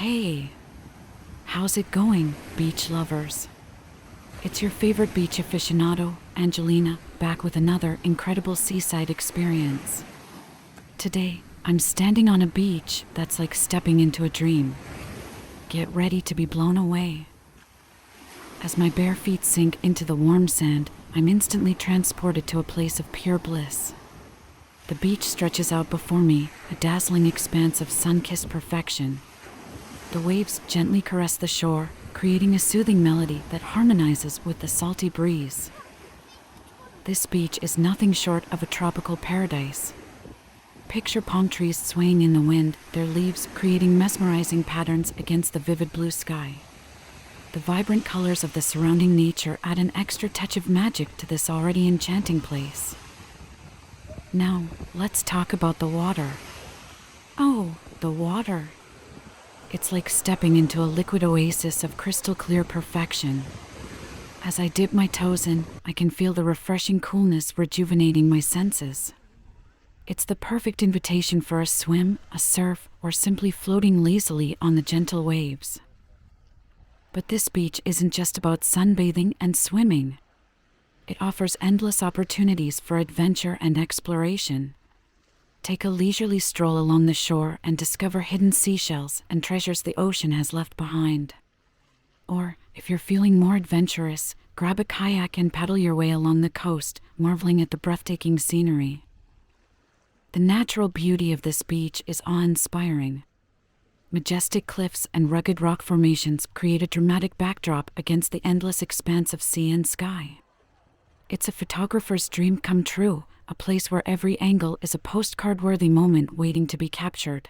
Hey, how's it going, beach lovers? It's your favorite beach aficionado, Angelina, back with another incredible seaside experience. Today, I'm standing on a beach that's like stepping into a dream. Get ready to be blown away. As my bare feet sink into the warm sand, I'm instantly transported to a place of pure bliss. The beach stretches out before me, a dazzling expanse of sun-kissed perfection. The waves gently caress the shore, creating a soothing melody that harmonizes with the salty breeze. This beach is nothing short of a tropical paradise. Picture palm trees swaying in the wind, their leaves creating mesmerizing patterns against the vivid blue sky. The vibrant colors of the surrounding nature add an extra touch of magic to this already enchanting place. Now, let's talk about the water. Oh, the water. It's like stepping into a liquid oasis of crystal clear perfection. As I dip my toes in, I can feel the refreshing coolness rejuvenating my senses. It's the perfect invitation for a swim, a surf, or simply floating lazily on the gentle waves. But this beach isn't just about sunbathing and swimming. It offers endless opportunities for adventure and exploration. Take a leisurely stroll along the shore and discover hidden seashells and treasures the ocean has left behind. Or, if you're feeling more adventurous, grab a kayak and paddle your way along the coast, marveling at the breathtaking scenery. The natural beauty of this beach is awe-inspiring. Majestic cliffs and rugged rock formations create a dramatic backdrop against the endless expanse of sea and sky. It's a photographer's dream come true, a place where every angle is a postcard-worthy moment waiting to be captured.